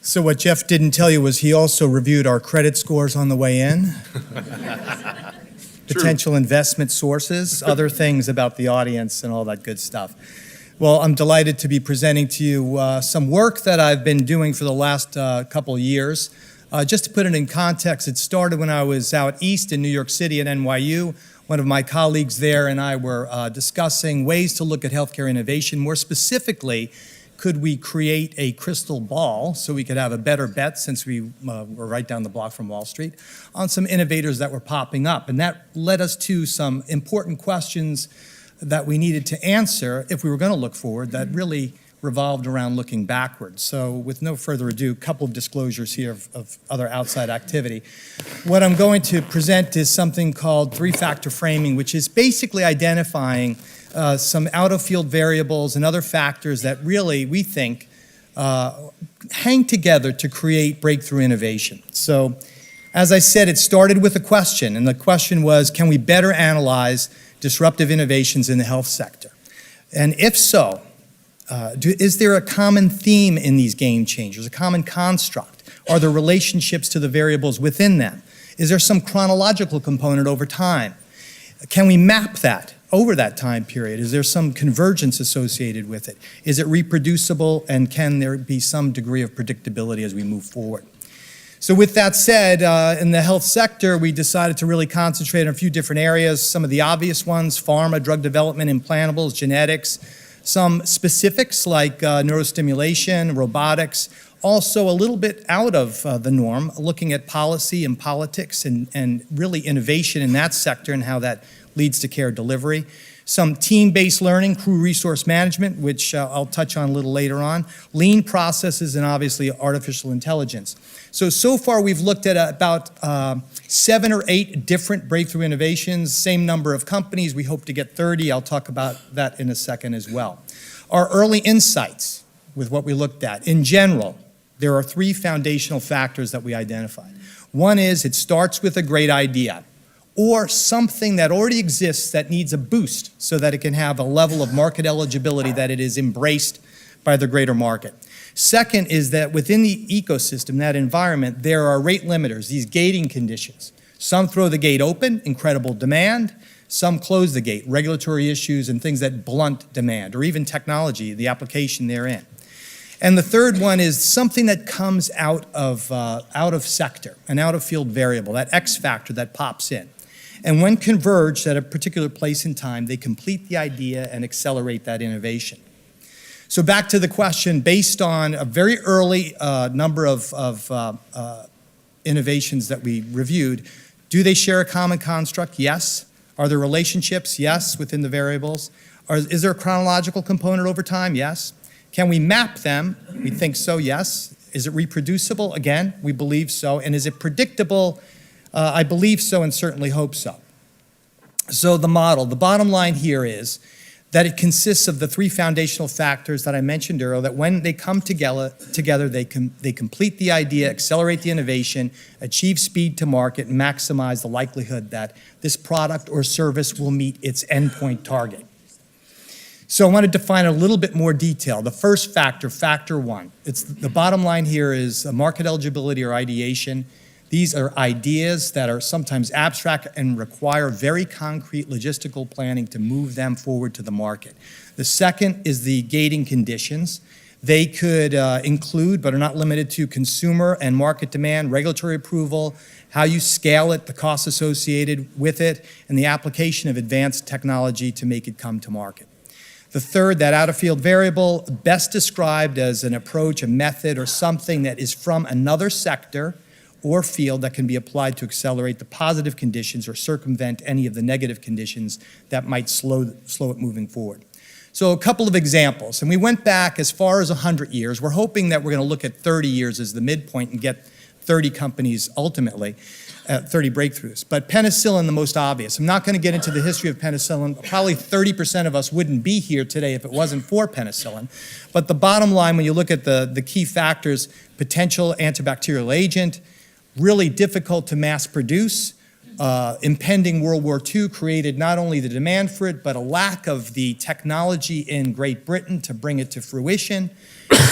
So what Jeff didn't tell you was he also reviewed our credit scores on the way in, potential investment sources, other things about the audience and all that good stuff. Well, I'm delighted to be presenting to you some work that I've been doing for the last couple of years. Just to put it in context, it started when I was out east in New York City at NYU. One of my colleagues there and I were discussing ways to look at healthcare innovation. More specifically, could we create a crystal ball so we could have a better bet, since we were right down the block from Wall Street, on some innovators that were popping up. And that led us to some important questions that we needed to answer if we were going to look forward, that really revolved around looking backwards. So with no further ado, a couple of disclosures here of other outside activity. What I'm going to present is something called three-factor framing, which is basically identifying some out-of-field variables and other factors that really, we think, hang together to create breakthrough innovation. So, as I said, it started with a question, and the question was, can we better analyze disruptive innovations in the health sector? And if so, is there a common theme in these game changers, a common construct? Are there relationships to the variables within them? Is there some chronological component over time? Can we map that over that time period? Is there some convergence associated with it? Is it reproducible, and can there be some degree of predictability as we move forward? So with that said, in the health sector, we decided to really concentrate on a few different areas. Some of the obvious ones: pharma, drug development, implantables, genetics. Some specifics like neurostimulation, robotics. Also a little bit out of the norm, looking at policy and politics and really innovation in that sector and how that leads to care delivery. Some team-based learning, crew resource management, which I'll touch on a little later on, lean processes, and obviously artificial intelligence. So far we've looked at about 7 or 8 different breakthrough innovations, same number of companies. We hope to get 30. I'll talk about that in a second as well. Our early insights with what we looked at. In general, there are 3 foundational factors that we identified. One is it starts with a great idea, or something that already exists that needs a boost so that it can have a level of market eligibility that it is embraced by the greater market. Second is that within the ecosystem, that environment, there are rate limiters, these gating conditions. Some throw the gate open, incredible demand. Some close the gate, regulatory issues and things that blunt demand, or even technology, the application therein. And the third one is something that comes out of sector, an out-of-field variable, that X factor that pops in. And when converged at a particular place in time, they complete the idea and accelerate that innovation. So back to the question, based on a very early number of innovations that we reviewed, do they share a common construct? Yes. Are there relationships? Yes, within the variables. Is there a chronological component over time? Yes. Can we map them? We think so, yes. Is it reproducible? Again, we believe so. And is it predictable? I believe so and certainly hope so. So the model, the bottom line here is that it consists of the 3 foundational factors that I mentioned earlier, that when they come together they complete the idea, accelerate the innovation, achieve speed to market, and maximize the likelihood that this product or service will meet its endpoint target. So I want to define a little bit more detail. The first factor, factor 1, the bottom line here is market eligibility or ideation. These are ideas that are sometimes abstract and require very concrete logistical planning to move them forward to the market. The second is the gating conditions. They could include, but are not limited to, consumer and market demand, regulatory approval, how you scale it, the costs associated with it, and the application of advanced technology to make it come to market. The third, that out-of-field variable, best described as an approach, a method, or something that is from another sector or field that can be applied to accelerate the positive conditions or circumvent any of the negative conditions that might slow it moving forward. So a couple of examples, and we went back as far as 100 years. We're hoping that we're going to look at 30 years as the midpoint and get 30 companies ultimately, 30 breakthroughs. But penicillin, the most obvious. I'm not going to get into the history of penicillin. Probably 30% of us wouldn't be here today if it wasn't for penicillin. But the bottom line, when you look at the key factors, potential antibacterial agent, really difficult to mass produce, Impending World War II created not only the demand for it, but a lack of the technology in Great Britain to bring it to fruition.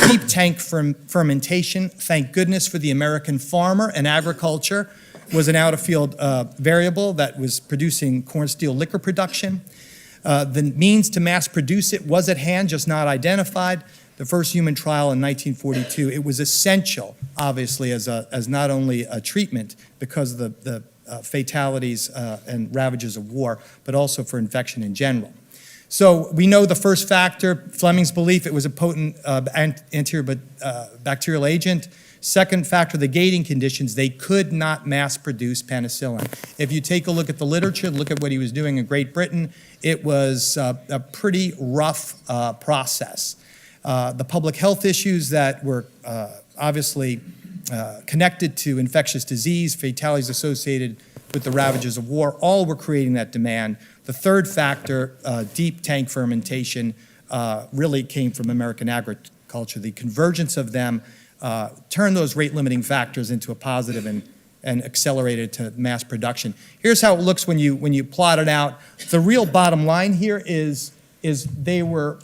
Deep tank fermentation, thank goodness for the American farmer, and agriculture was an out-of-field variable that was producing corn steel liquor production. The means to mass produce it was at hand, just not identified. The first human trial in 1942, it was essential, obviously, as not only a treatment because of the fatalities and ravages of war, but also for infection in general. So we know the first factor, Fleming's belief it was a potent anterior bacterial agent. Second factor, the gating conditions, they could not mass produce penicillin. If you take a look at the literature, look at what he was doing in Great Britain, it was a pretty rough process. The public health issues that were obviously connected to infectious disease, fatalities associated with the ravages of war, all were creating that demand. The third factor, deep tank fermentation, really came from American agriculture. The convergence of them turned those rate-limiting factors into a positive and accelerated to mass production. Here's how it looks when you plot it out. The real bottom line here is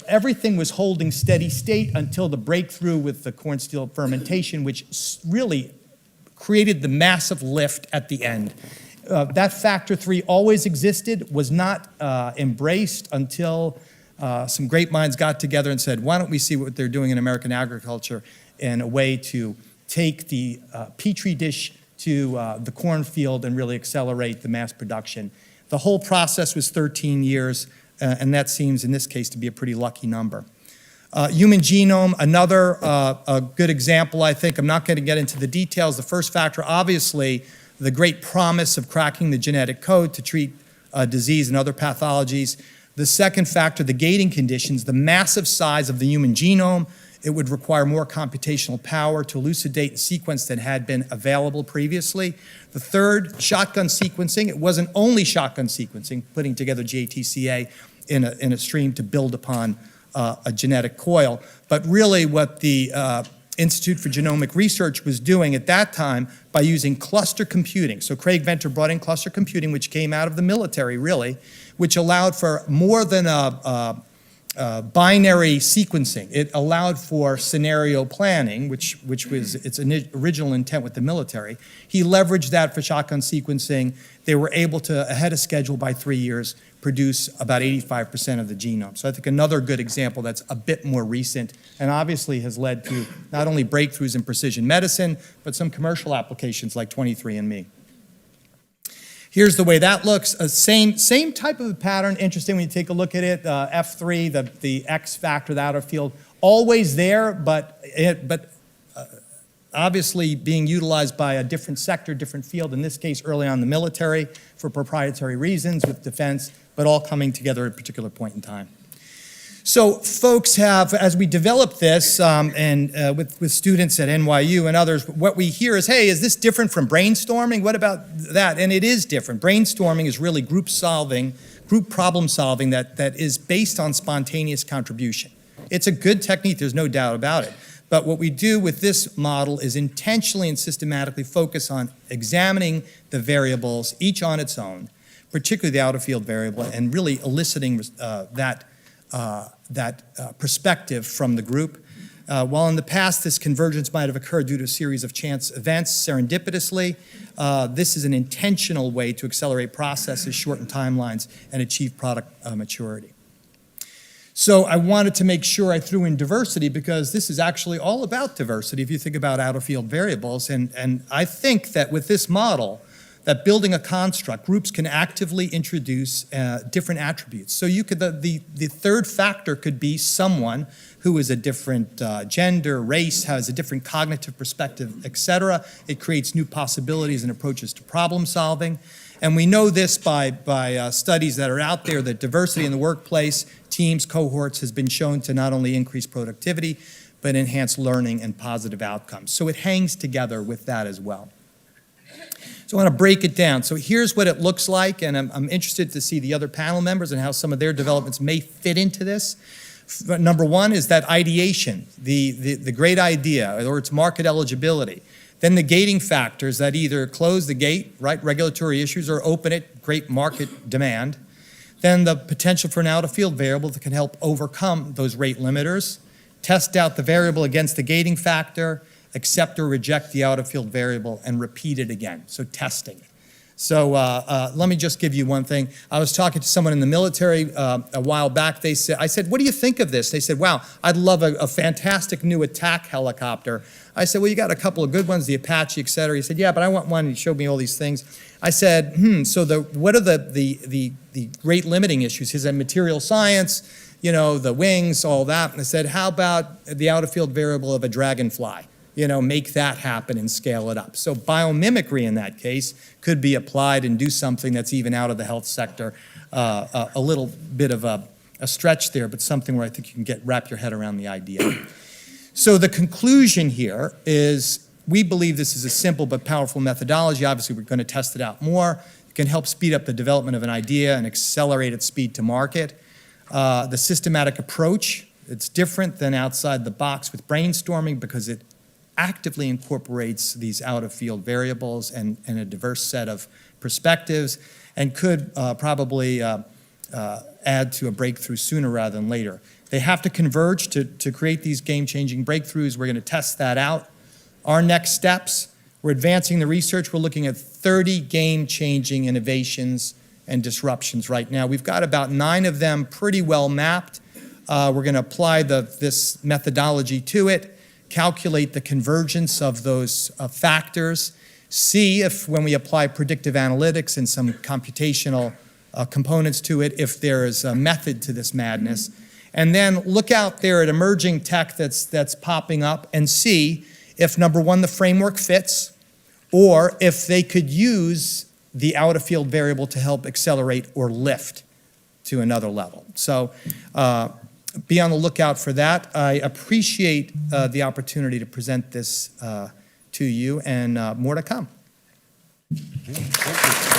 everything was holding steady state until the breakthrough with the corn steel fermentation, which really created the massive lift at the end. That factor 3 always existed, was not embraced until some great minds got together and said, why don't we see what they're doing in American agriculture in a way to take the petri dish to the cornfield and really accelerate the mass production. The whole process was 13 years, and that seems in this case to be a pretty lucky number. Human genome, another a good example, I think. I'm not going to get into the details. The first factor, obviously, the great promise of cracking the genetic code to treat disease and other pathologies. The second factor, the gating conditions, the massive size of the human genome. It would require more computational power to elucidate and sequence than had been available previously. The third, shotgun sequencing. It wasn't only shotgun sequencing, putting together GATCA in a stream to build upon a genetic coil, but really what the Institute for Genomic Research was doing at that time by using cluster computing. So Craig Venter brought in cluster computing, which came out of the military, really, which allowed for more than a binary sequencing. It allowed for scenario planning, which was its original intent with the military. He leveraged that for shotgun sequencing. They were able to, ahead of schedule by 3 years, produce about 85% of the genome. So I think another good example that's a bit more recent and obviously has led to not only breakthroughs in precision medicine, but some commercial applications like 23andMe. Here's the way that looks. Same type of a pattern. Interesting when you take a look at it. F3, the X factor, the outer field, always there, but obviously being utilized by a different sector, different field, in this case early on the military for proprietary reasons with defense, but all coming together at a particular point in time. So folks have, as we develop this with students at NYU and others, what we hear is, hey, is this different from brainstorming? What about that? And it is different. Brainstorming is really group problem solving that is based on spontaneous contribution. It's a good technique, there's no doubt about it. But what we do with this model is intentionally and systematically focus on examining the variables, each on its own, particularly the outer field variable, and really eliciting that perspective from the group. While in the past this convergence might have occurred due to a series of chance events serendipitously, this is an intentional way to accelerate processes, shorten timelines, and achieve product maturity. So I wanted to make sure I threw in diversity because this is actually all about diversity if you think about outer field variables. And I think that with this model, that building a construct, groups can actively introduce different attributes. So you could, the third factor could be someone who is a different gender, race, has a different cognitive perspective, et cetera. It creates new possibilities and approaches to problem solving. And we know this by studies that are out there that diversity in the workplace, teams, cohorts has been shown to not only increase productivity, but enhance learning and positive outcomes. So it hangs together with that as well. So I want to break it down. So here's what it looks like, and I'm interested to see the other panel members and how some of their developments may fit into this. Number one is that ideation, the great idea, or its market eligibility. Then the gating factors that either close the gate, right, regulatory issues, or open it, great market demand. Then the potential for an out-of-field variable that can help overcome those rate limiters, test out the variable against the gating factor, accept or reject the out-of-field variable, and repeat it again. So testing. So let me just give you one thing. I was talking to someone in the military a while back. I said, what do you think of this? They said, wow, I'd love a fantastic new attack helicopter. I said, well, you got a couple of good ones, the Apache, et cetera. He said, yeah, but I want one. He showed me all these things. I said, so what are the rate limiting issues? Is it material science, you know, the wings, all that? And I said, how about the out-of-field variable of a dragonfly? You know, make that happen and scale it up. So biomimicry in that case could be applied and do something that's even out of the health sector. A little bit of a stretch there, but something where I think you can wrap your head around the idea. So the conclusion here is we believe this is a simple but powerful methodology. Obviously, we're going to test it out more. It can help speed up the development of an idea and accelerate its speed to market. The systematic approach, it's different than outside the box with brainstorming because it actively incorporates these out-of-field variables and a diverse set of perspectives and could probably add to a breakthrough sooner rather than later. They have to converge to create these game-changing breakthroughs. We're going to test that out. Our next steps, we're advancing the research. We're looking at 30 game-changing innovations and disruptions right now. We've got about 9 of them pretty well mapped. We're going to apply this methodology to it, calculate the convergence of those factors, see if when we apply predictive analytics and some computational components to it, if there is a method to this madness. And then look out there at emerging tech that's popping up and see if, number one, the framework fits, or if they could use the out-of-field variable to help accelerate or lift to another level. So be on the lookout for that. I appreciate the opportunity to present this to you, and more to come. Thank you.